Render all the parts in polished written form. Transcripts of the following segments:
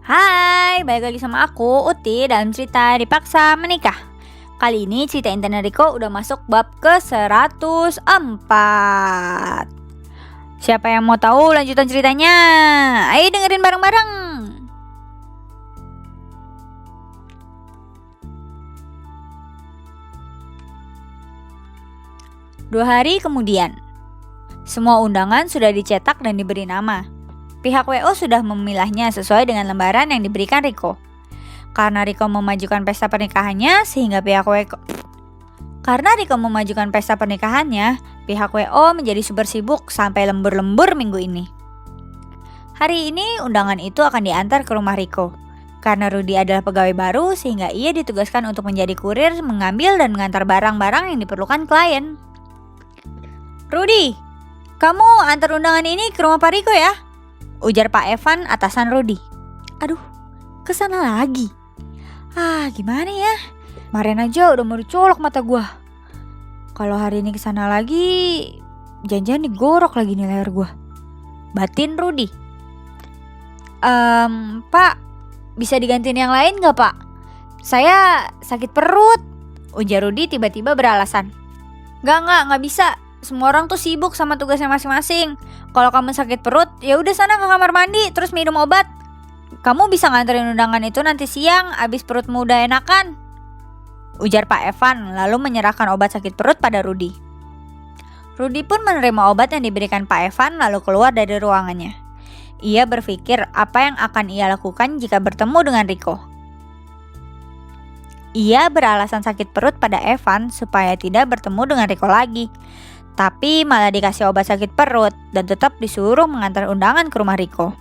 Hai, balik lagi sama aku, Uti, dalam cerita Dipaksa Menikah. Kali ini cerita Intan dan Riko udah masuk bab ke-104. Siapa yang mau tahu lanjutan ceritanya? Ayo dengerin bareng-bareng. Dua hari kemudian, semua undangan sudah dicetak dan diberi nama. Pihak WO sudah memilahnya sesuai dengan lembaran yang diberikan Riko. Karena Riko memajukan pesta pernikahannya, pihak WO menjadi super sibuk sampai lembur-lembur minggu ini. Hari ini undangan itu akan diantar ke rumah Riko. Karena Rudy adalah pegawai baru, sehingga ia ditugaskan untuk menjadi kurir mengambil dan mengantar barang-barang yang diperlukan klien. Rudy, kamu antar undangan ini ke rumah Pak Riko ya? Ujar Pak Evan atasan Rudy. Aduh, kesana lagi. Gimana ya? Kemarin aja udah mau dicolok mata gua. Kalau hari ini kesana lagi, jangan-jangan digorok lagi nih leher gua. Batin Rudy. Pak, bisa digantiin yang lain gak pak? Saya sakit perut. Ujar Rudy tiba-tiba beralasan. Gak bisa. Semua orang tuh sibuk sama tugasnya masing-masing. Kalau kamu sakit perut, ya udah sana ke kamar mandi terus minum obat. Kamu bisa nganterin undangan itu nanti siang abis perutmu udah enakan. Ujar Pak Evan lalu menyerahkan obat sakit perut pada Rudy. Rudy pun menerima obat yang diberikan Pak Evan lalu keluar dari ruangannya. Ia berpikir apa yang akan ia lakukan jika bertemu dengan Riko. Ia beralasan sakit perut pada Evan supaya tidak bertemu dengan Riko lagi. Tapi malah dikasih obat sakit perut dan tetap disuruh mengantar undangan ke rumah Riko.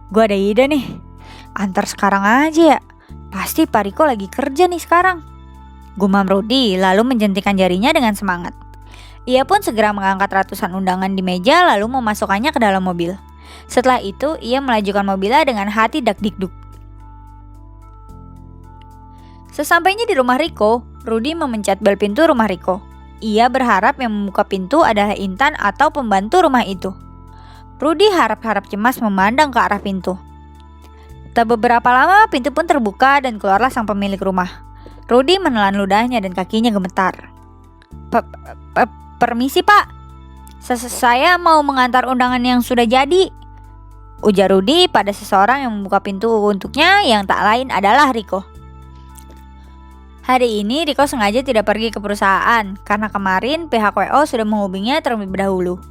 Gue ada ide nih. Antar sekarang aja ya. Pasti Pak Riko lagi kerja nih sekarang. Gumam Rudy lalu menjentikan jarinya dengan semangat. Ia pun segera mengangkat ratusan undangan di meja lalu memasukkannya ke dalam mobil. Setelah itu ia melajukan mobilnya dengan hati dak-dikduk. Sesampainya di rumah Riko, Rudy memencet bel pintu rumah Riko. Ia berharap yang membuka pintu adalah Intan atau pembantu rumah itu. Rudy harap-harap cemas memandang ke arah pintu. Tak beberapa lama pintu pun terbuka dan keluarlah sang pemilik rumah. Rudy menelan ludahnya dan kakinya gemetar. Permisi pak, saya mau mengantar undangan yang sudah jadi. Ujar Rudy pada seseorang yang membuka pintu untuknya yang tak lain adalah Riko. Hari ini Riko sengaja tidak pergi ke perusahaan karena kemarin pihak WO sudah menghubunginya terlebih dahulu.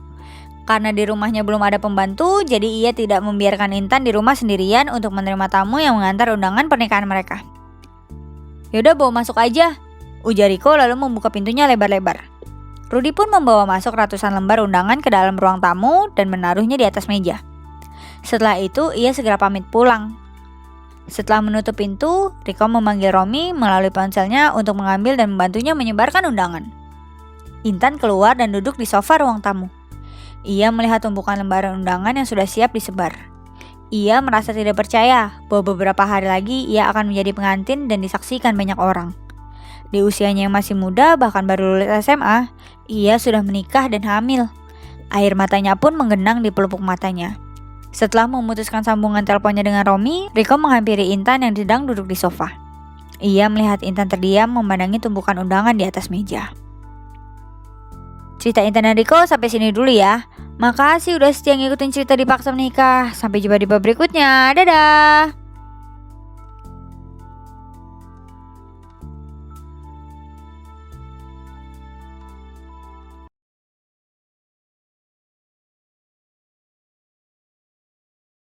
Karena di rumahnya belum ada pembantu, jadi ia tidak membiarkan Intan di rumah sendirian untuk menerima tamu yang mengantar undangan pernikahan mereka. Yaudah bawa masuk aja, ujar Riko lalu membuka pintunya lebar-lebar. Rudy pun membawa masuk ratusan lembar undangan ke dalam ruang tamu dan menaruhnya di atas meja. Setelah itu ia segera pamit pulang. Setelah menutup pintu, Riko memanggil Romi melalui ponselnya untuk mengambil dan membantunya menyebarkan undangan. Intan keluar dan duduk di sofa ruang tamu. Ia melihat tumpukan lembaran undangan yang sudah siap disebar. Ia merasa tidak percaya bahwa beberapa hari lagi ia akan menjadi pengantin dan disaksikan banyak orang. Di usianya yang masih muda, bahkan baru lulus SMA, ia sudah menikah dan hamil. Air matanya pun menggenang di pelupuk matanya. Setelah memutuskan sambungan teleponnya dengan Romi, Riko menghampiri Intan yang sedang duduk di sofa. Ia melihat Intan terdiam memandangi tumpukan undangan di atas meja. Cerita Intan dan Riko sampai sini dulu ya. Makasih udah setia ngikutin cerita Dipaksa Menikah. Sampai jumpa di bab berikutnya. Dadah!